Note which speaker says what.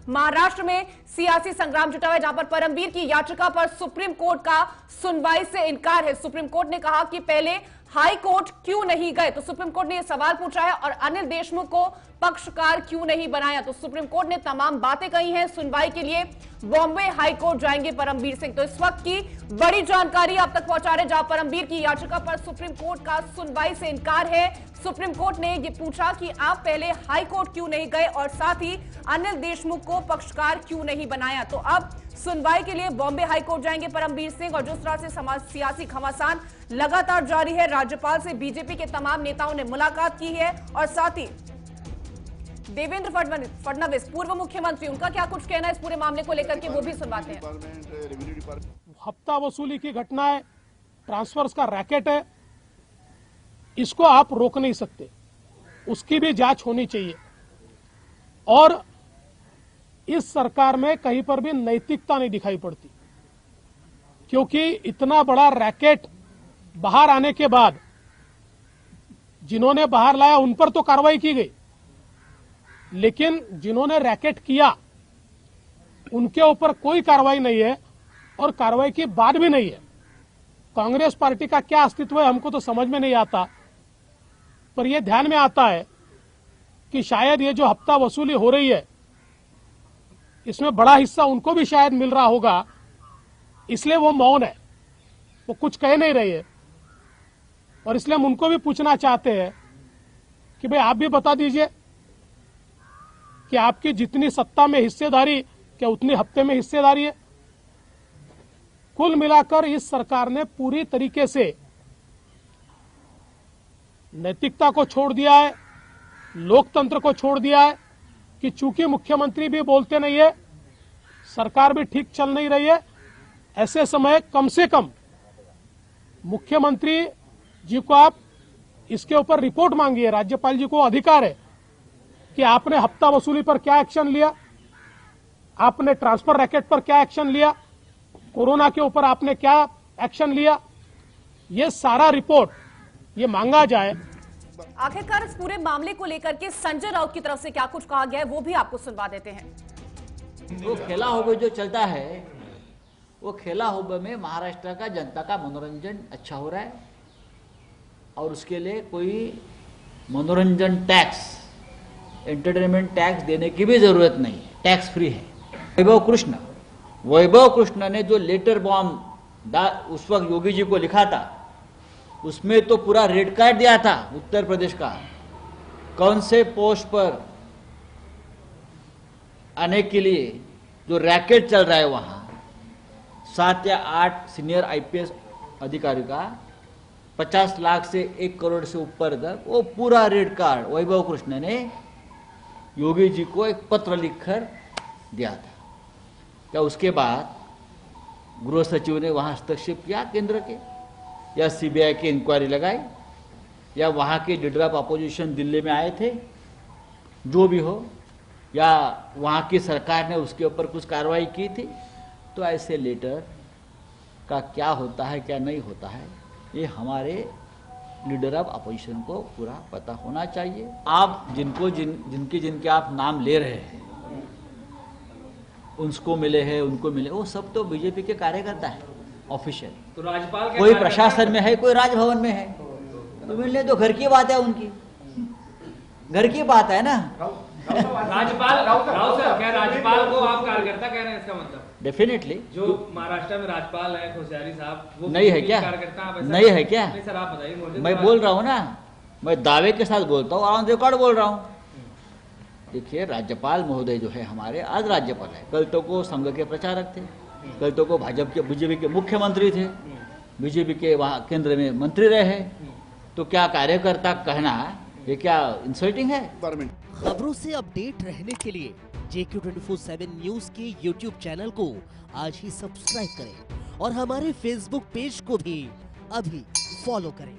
Speaker 1: महाराष्ट्र में सियासी संग्राम जुटा हुआ है, जहां पर परमवीर की याचिका पर सुप्रीम कोर्ट का सुनवाई से इनकार है। सुप्रीम कोर्ट ने कहा कि पहले हाई कोर्ट क्यों नहीं गए, तो सुप्रीम कोर्ट ने यह सवाल पूछा है, और अनिल देशमुख को पक्षकार क्यों नहीं बनाया, तो सुप्रीम कोर्ट ने तमाम बातें कही हैं। सुनवाई के लिए बॉम्बे हाई कोर्ट जाएंगे परमवीर सिंह। तो इस वक्त की बड़ी जानकारी आप तक पहुंचा रहे, जहां परमवीर की याचिका पर सुप्रीम कोर्ट का सुनवाई से इनकार है। सुप्रीम कोर्ट ने यह पूछा कि आप पहले हाई कोर्ट क्यों नहीं गए, और साथ ही अनिल देशमुख को पक्षकार क्यों नहीं बनाया। तो अब सुनवाई के लिए बॉम्बे हाई कोर्ट जाएंगे परमवीर सिंह, और जिस तरह से समाज सियासी घमासान लगातार जारी है, राज्यपाल से बीजेपी के तमाम नेताओं ने मुलाकात की है, और साथ ही देवेंद्र फडणवीस पूर्व मुख्यमंत्री, उनका क्या कुछ कहना है इस पूरे मामले को लेकर के, वो भी सुनवाते हैं।
Speaker 2: हफ्ता वसूली की घटना है, ट्रांसफर्स का रैकेट है, इसको आप रोक नहीं सकते, उसकी भी जांच होनी चाहिए। और इस सरकार में कहीं पर भी नैतिकता नहीं दिखाई पड़ती, क्योंकि इतना बड़ा रैकेट बाहर आने के बाद जिन्होंने बाहर लाया उन पर तो कार्रवाई की गई, लेकिन जिन्होंने रैकेट किया उनके ऊपर कोई कार्रवाई नहीं है, और कार्रवाई की बात भी नहीं है। कांग्रेस पार्टी का क्या अस्तित्व है हमको तो समझ में नहीं आता, पर यह ध्यान में आता है कि शायद ये जो हफ्ता वसूली हो रही है इसमें बड़ा हिस्सा उनको भी शायद मिल रहा होगा, इसलिए वो मौन है, वो कुछ कह नहीं रही है। और इसलिए हम उनको भी पूछना चाहते हैं कि भाई आप भी बता दीजिए कि आपकी जितनी सत्ता में हिस्सेदारी, क्या उतनी हफ्ते में हिस्सेदारी है। कुल मिलाकर इस सरकार ने पूरी तरीके से नैतिकता को छोड़ दिया है, लोकतंत्र को छोड़ दिया है, कि चूंकि मुख्यमंत्री भी बोलते नहीं है, सरकार भी ठीक चल नहीं रही है, ऐसे समय कम से कम मुख्यमंत्री जी को आप इसके ऊपर रिपोर्ट मांगिए। राज्यपाल जी को अधिकार है कि आपने हफ्ता वसूली पर क्या एक्शन लिया, आपने ट्रांसफर रैकेट पर क्या एक्शन लिया, कोरोना के ऊपर आपने क्या एक्शन लिया, ये सारा रिपोर्ट ये मांगा जाए।
Speaker 1: आखिरकार इस पूरे मामले को लेकर के संजय राउत की तरफ से क्या कुछ कहा गया है, वो भी आपको सुनवा देते हैं।
Speaker 3: वो खेला हुआ जो चलता है, वो खेला हुआ में महाराष्ट्र का जनता का मनोरंजन अच्छा हो रहा है, और उसके लिए कोई मनोरंजन टैक्स, एंटरटेनमेंट टैक्स देने की भी जरूरत नहीं है, टैक्स फ्री है। वैभव कृष्ण ने जो लेटर बॉम्ब उस वक्त योगी जी को लिखा था, उसमें तो पूरा रेड कार्ड दिया था उत्तर प्रदेश का, कौन से पोस्ट पर आने के लिए जो रैकेट चल रहा है वहां 7 या 8 सीनियर आईपीएस अधिकारी का 50 लाख से 1 करोड़ से ऊपर तक, वो पूरा रेड कार्ड वैभव कृष्ण ने योगी जी को एक पत्र लिखकर दिया था। क्या उसके बाद गृह सचिव ने वहां हस्तक्षेप किया केंद्र के, या सीबीआई की इंक्वायरी लगाई, या वहाँ के लीडर ऑफ अपोजिशन दिल्ली में आए थे, जो भी हो, या वहाँ की सरकार ने उसके ऊपर कुछ कार्रवाई की थी। तो ऐसे लेटर का क्या होता है क्या नहीं होता है, ये हमारे लीडर ऑफ अपोजिशन को पूरा पता होना चाहिए। आप जिनके आप नाम ले रहे हैं, उनको मिले हैं, उनको मिले, वो सब तो बीजेपी के कार्यकर्ता है ऑफिशियल।
Speaker 4: तो राज्यपाल
Speaker 3: कोई प्रशासन में है, कोई राजभवन में है, तो मिलने तो घर की बात है, उनकी घर की बात है ना।
Speaker 4: राज्यपाल क्या राज्यपाल को आप कार्यकर्ता कह रहे हैं, इसका मतलब?
Speaker 3: डेफिनेटली।
Speaker 4: जो महाराष्ट्र में राज्यपाल है कोश्यारी साहब, वो
Speaker 3: नहीं है क्या? नहीं है क्या?
Speaker 4: नहीं सर, आप बताइए।
Speaker 3: मैं बोल रहा हूँ ना, मैं दावे के साथ बोलता हूँ, ऑन रिकॉर्ड बोल रहा हूँ। देखिए, राज्यपाल महोदय जो है हमारे, आज राज्यपाल है, कल तो को संघ के प्रचारक थे, कल तो को भाजपा के बीजेपी के मुख्यमंत्री थे, बीजेपी के वहाँ केंद्र में मंत्री रहे, तो क्या कार्यकर्ता कहना ये क्या इंसल्टिंग है?
Speaker 5: खबरों से अपडेट रहने के लिए JQ24/7 न्यूज के YouTube चैनल को आज ही सब्सक्राइब करें, और हमारे Facebook पेज को भी अभी फॉलो करें।